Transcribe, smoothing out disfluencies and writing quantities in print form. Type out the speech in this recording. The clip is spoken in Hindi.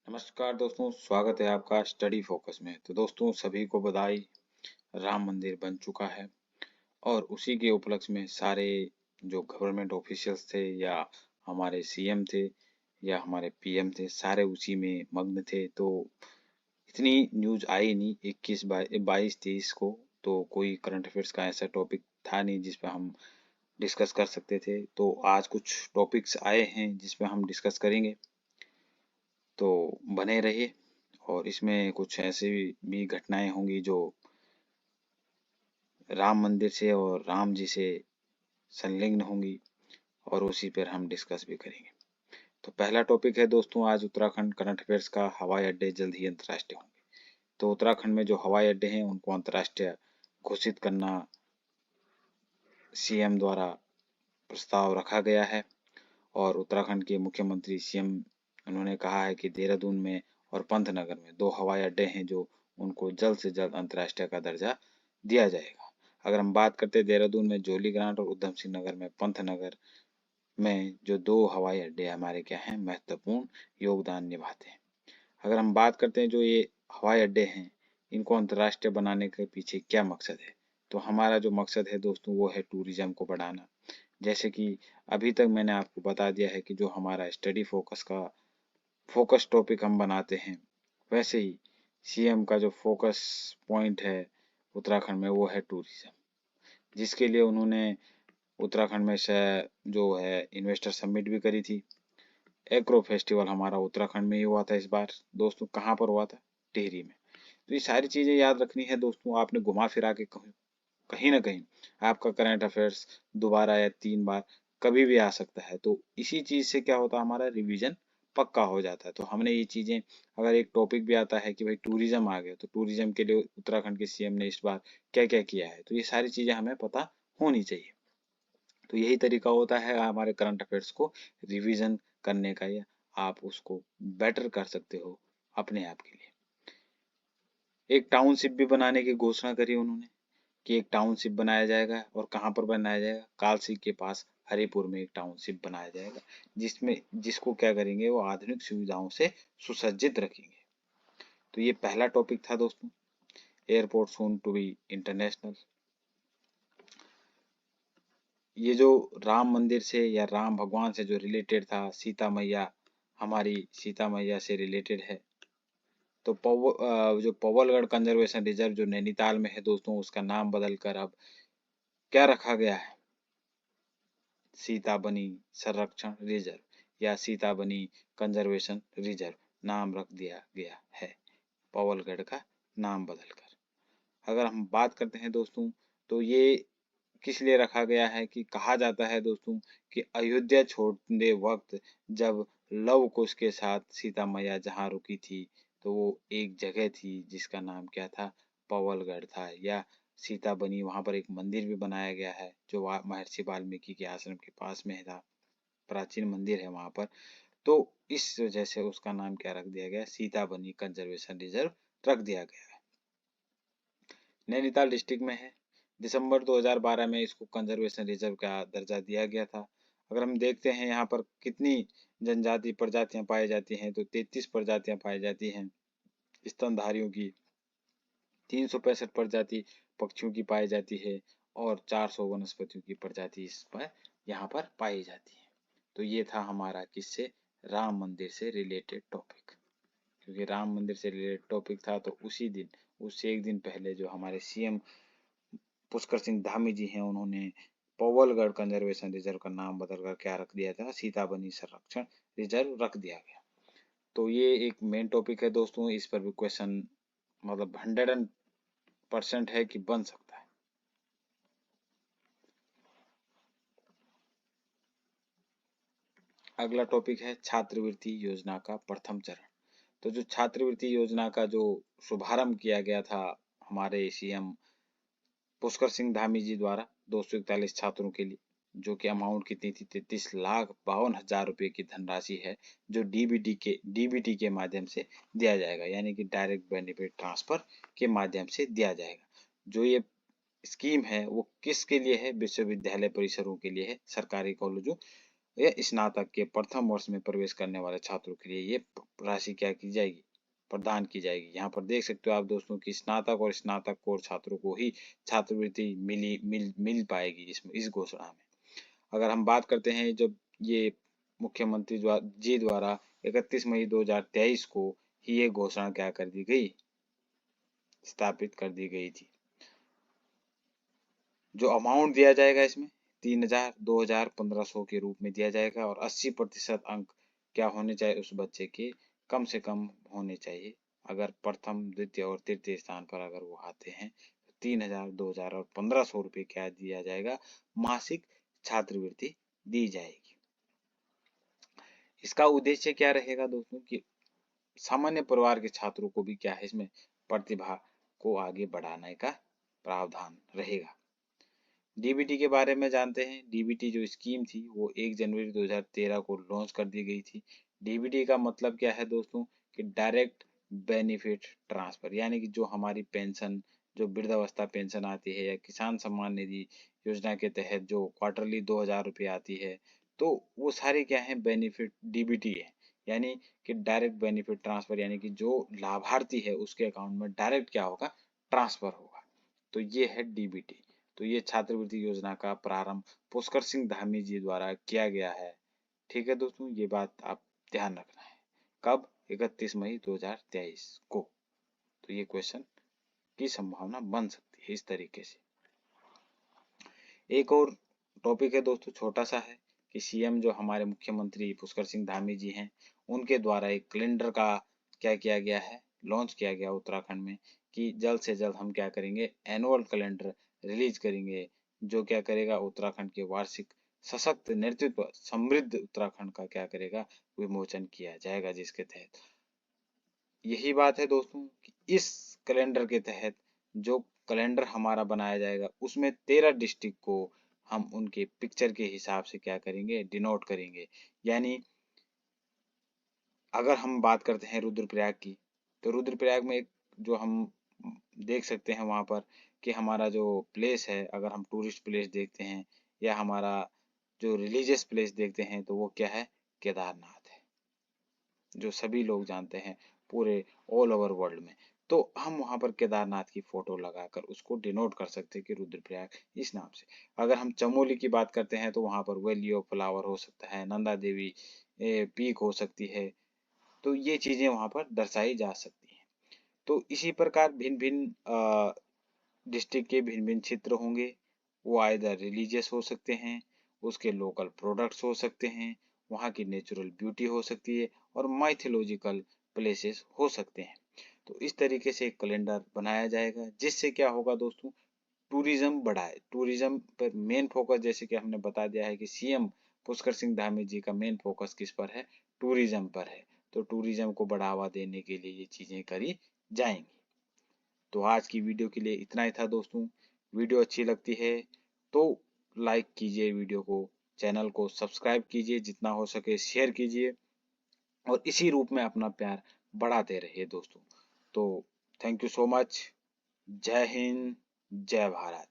नमस्कार दोस्तों, स्वागत है आपका स्टडी फोकस में। तो दोस्तों सभी को बधाई। राम मंदिर बन चुका है और उसी के उपलक्ष्य में सारे जो गवर्नमेंट ऑफिशियल्स थे या हमारे सीएम थे या हमारे पीएम थे, सारे उसी में मग्न थे। तो इतनी न्यूज आई नहीं 21 22 23 को। तो कोई करंट अफेयर्स का ऐसा टॉपिक था नहीं जिस पे हम डिस्कस कर सकते थे। तो आज कुछ टॉपिक्स आए हैं जिस पे हम डिस्कस करेंगे, तो बने रहिए। और इसमें कुछ ऐसी भी घटनाएं होंगी जो राम मंदिर से और राम जी से संलग्न होंगी, और उसी पर हम डिस्कस भी करेंगे। तो पहला टॉपिक है दोस्तों आज उत्तराखंड करंट अफेयर्स का। हवाई अड्डे जल्द ही अंतर्राष्ट्रीय होंगे। तो उत्तराखंड में जो हवाई अड्डे हैं उनको अंतर्राष्ट्रीय घोषित करना सीएम द्वारा प्रस्ताव रखा गया है। और उत्तराखंड के मुख्यमंत्री सीएम उन्होंने कहा है कि देहरादून में और पंतनगर में दो हवाई अड्डे हैं जो उनको जल्द से जल्द अंतर्राष्ट्रीय का दर्जा दिया जाएगा। अगर हम बात करते हैं देहरादून में जोलीग्रांट और उधम सिंह नगर में पंतनगर में जो दो हवाई अड्डे हमारे क्या हैं, महत्वपूर्ण योगदान निभाते हैं। अगर हम बात करते हैं जो ये हवाई अड्डे हैं इनको अंतर्राष्ट्रीय बनाने के पीछे क्या मकसद है, तो हमारा जो मकसद है दोस्तों वो है टूरिज्म को बढ़ाना। जैसे कि अभी तक मैंने आपको बता दिया है कि जो हमारा स्टडी फोकस का फोकस टॉपिक हम बनाते हैं, वैसे ही सीएम का जो फोकस पॉइंट है उत्तराखंड में वो है टूरिज्म, जिसके लिए उन्होंने उत्तराखंड में से जो है इन्वेस्टर समिट भी करी थी। एग्रो फेस्टिवल हमारा उत्तराखंड में ही हुआ था इस बार। दोस्तों कहाँ पर हुआ था? टिहरी में। तो ये सारी चीजें याद रखनी है दोस्तों। आपने घुमा फिरा के कहीं ना कहीं आपका करंट अफेयर्स दोबारा या 3 बार कभी भी आ सकता है। तो इसी चीज से क्या होता है, हमारा रिवीजन पक्का हो जाता है। तो हमने ये चीजें, अगर एक टॉपिक भी आता है कि भाई टूरिज्म आ गया, तो टूरिज्म के लिए उत्तराखंड के सीएम ने इस बार क्या क्या किया है, तो ये सारी चीजें हमें पता होनी चाहिए। तो यही तरीका होता है हमारे करंट अफेयर्स को रिवीजन करने का, या आप उसको बेटर कर सकते हो अपने आप के लिए। एक टाउनशिप भी बनाने की घोषणा करी उन्होंने कि एक टाउनशिप बनाया जाएगा। और कहाँ पर बनाया जाएगा? कालसी के पास हरिपुर में एक टाउनशिप बनाया जाएगा, जिसमें जिसको क्या करेंगे, वो आधुनिक सुविधाओं से सुसज्जित रखेंगे। तो ये पहला टॉपिक था दोस्तों, airport soon to be international. ये जो राम मंदिर से या राम भगवान से जो रिलेटेड था, सीता मैया, हमारी सीता मैया से रिलेटेड है। तो जो पवलगढ़ कंजर्वेशन रिजर्व जो नैनीताल में है दोस्तों, उसका नाम बदलकर अब क्या रखा गया है? सीताबनी संरक्षण रिजर्व या सीताबनी कंजर्वेशन रिजर्व नाम रख दिया गया है, पवलगढ़ का नाम बदलकर। अगर हम बात करते हैं दोस्तों, तो ये किस लिए रखा गया है कि कहा जाता है दोस्तों कि अयोध्या छोड़ते वक्त जब लव कुश के साथ सीता मैया जहाँ रुकी थी, तो वो एक जगह थी जिसका नाम क्या था? पवलगढ़ था, या सीता बनी। वहां पर एक मंदिर भी बनाया गया है जो महर्षि वाल्मीकि के आश्रम के पास में था, प्राचीन मंदिर है वहां पर। तो इस वजह से उसका नाम क्या रख दिया गया? सीता बनी कंजर्वेशन रिजर्व रख दिया गया है। नैनीताल डिस्ट्रिक्ट में है। दिसंबर 2012 में इसको कंजर्वेशन रिजर्व का दर्जा दिया गया था। अगर हम देखते हैं यहाँ पर कितनी जनजाति प्रजातियां पाई जाती हैं, तो 33 प्रजातियां पाई जाती हैं स्तनधारियों की, 365 प्रजाति पक्षियों की पाई जाती है, और 400 वनस्पतियों की प्रजाति इस पर यहाँ पर पाई जाती है। तो ये था हमारा किससे? राम मंदिर से रिलेटेड टॉपिक। क्योंकि राम मंदिर से रिलेटेड टॉपिक था, तो उसी दिन, उससे एक दिन पहले जो हमारे सीएम पुष्कर सिंह धामी जी हैं, उन्होंने पवलगढ़ कंजर्वेशन रिजर्व का नाम बदलकर क्या रख दिया था? सीताबनी संरक्षण रिजर्व रख दिया गया। तो ये एक मेन टॉपिक है दोस्तों। इस पर भी क्वेश्चन मतलब 100% है कि बन सकता है। अगला टॉपिक है छात्रवृत्ति योजना का प्रथम चरण। तो जो छात्रवृत्ति योजना का जो शुभारंभ किया गया था हमारे सीएम पुष्कर सिंह धामी जी द्वारा 241 छात्रों के लिए, जो कि अमाउंट कितनी थी? 33,52,000 रुपए की धनराशि है, जो डीबीटी के माध्यम से दिया जाएगा, यानी कि डायरेक्ट बेनिफिट ट्रांसफर के माध्यम से दिया जाएगा। जो ये स्कीम है वो किसके लिए है? विश्वविद्यालय परिसरों के लिए है, सरकारी कॉलेजों या स्नातक के प्रथम वर्ष में प्रवेश करने वाले छात्रों के लिए ये राशि क्या की जाएगी, प्रदान की जाएगी। यहाँ पर देख सकते हो आप दोस्तों कि स्नातक और स्नातकोत्तर छात्रों को ही छात्रवृत्ति मिल पाएगी इस घोषणा में। अगर हम बात करते हैं जब ये मुख्यमंत्री जी द्वारा 31 मई 2023 को ही ये घोषणा क्या कर दी गई, स्थापित कर दी गई थी। जो अमाउंट दिया जाएगा इसमें 3000, 2000, 1500 के रूप में दिया जाएगा और 80% अंक क्या होने चाहिए उस बच्चे के कम से कम होने चाहिए। अगर प्रथम, द्वितीय और तृतीय स्थान पर अगर वो आते हैं तो 3000, 2000 और 1500 रुपये क्या दिया जाएगा, मासिक छात्रवृत्ति दी जाएगी। इसका उद्देश्य क्या रहेगा दोस्तों कि सामान्य परिवार के छात्रों को भी क्या है इसमें प्रतिभा को आगे बढ़ाने का प्रावधान रहेगा। डीबीटी के बारे में जानते हैं। डीबीटी जो स्कीम थी वो 1 जनवरी 2013 को लॉन्च कर दी गई थी। डीबीटी का मतलब क्या है दोस्तों कि डायरेक्ट बेनिफिट ट्रांसफर, यानी कि जो हमारी पेंशन, जो वृद्धावस्था पेंशन आती है या किसान सम्मान निधि योजना के तहत जो क्वार्टरली 2000 रुपये आती है, तो वो सारे क्या है बेनिफिट डीबीटी है। यानी कि डायरेक्ट बेनिफिट ट्रांसफर, यानी कि जो लाभार्थी है उसके अकाउंट में डायरेक्ट क्या होगा, ट्रांसफर होगा। तो ये है डीबीटी। तो ये छात्रवृत्ति योजना का प्रारंभ पुष्कर सिंह धामी जी द्वारा किया गया है। ठीक है दोस्तों, ये बात आप ध्यान रखना है। कब? 31 मई 2023 को। तो ये क्वेश्चन की संभावना बन सकती है इस तरीके से। एक और टॉपिक है दोस्तों, छोटा सा है कि सीएम जो हमारे मुख्यमंत्री पुष्कर सिंह धामी जी हैं, उनके द्वारा एक कैलेंडर का क्या किया गया है, लॉन्च किया गया उत्तराखंड में, कि जल्द से जल्द हम क्या करेंगे, एनुअल कैलेंडर रिलीज करेंगे, जो क्या करेगा उत्तराखंड के वार्षिक सशक्त नेतृत्व समृद्ध उत्तराखंड का क्या करेगा, विमोचन किया जाएगा। जिसके तहत यही बात है दोस्तों कि इस कैलेंडर के तहत जो कैलेंडर हमारा बनाया जाएगा उसमें 13 डिस्ट्रिक्ट को हम उनके पिक्चर के हिसाब से क्या करेंगे, डिनोट करेंगे। यानी अगर हम बात करते हैं रुद्रप्रयाग की, तो रुद्रप्रयाग में एक जो हम देख सकते हैं वहां पर कि हमारा जो प्लेस है, अगर हम टूरिस्ट प्लेस देखते हैं या हमारा जो रिलीजियस प्लेस देखते हैं, तो वो क्या है, केदारनाथ है, जो सभी लोग जानते हैं पूरे ऑल ओवर वर्ल्ड में। तो हम वहां पर केदारनाथ की फोटो लगाकर उसको डिनोट कर सकते हैं कि रुद्रप्रयाग इस नाम से। अगर हम चमोली की बात करते हैं तो वहां पर वैली ऑफ फ्लावर हो सकता है, नंदा देवी पीक हो सकती है। तो ये चीजें वहां पर दर्शाई जा सकती हैं। तो इसी प्रकार भिन्न भिन्न डिस्ट्रिक्ट के भिन्न भिन्न क्षेत्र होंगे। वो आइदर रिलीजियस हो सकते हैं, उसके लोकल प्रोडक्ट्स हो सकते हैं, वहाँ की नेचुरल ब्यूटी हो सकती है और माइथोलॉजिकल प्लेसेस हो सकते हैं। तो इस तरीके से एक कैलेंडर बनाया जाएगा, जिससे क्या होगा दोस्तों, टूरिज्म बढ़ाए। टूरिज्म पर मेन फोकस, जैसे कि हमने बता दिया है कि सीएम पुष्कर सिंह धामी जी का मेन फोकस किस पर है, टूरिज्म पर है। तो टूरिज्म को बढ़ावा देने के लिए ये चीजें करी जाएंगी। तो आज की वीडियो के लिए इतना ही था दोस्तों। वीडियो अच्छी लगती है तो लाइक कीजिए वीडियो को, चैनल को सब्सक्राइब कीजिए, जितना हो सके शेयर कीजिए और इसी रूप में अपना प्यार बढ़ाते रहिए दोस्तों। तो थैंक यू सो मच। जय हिंद, जय भारत।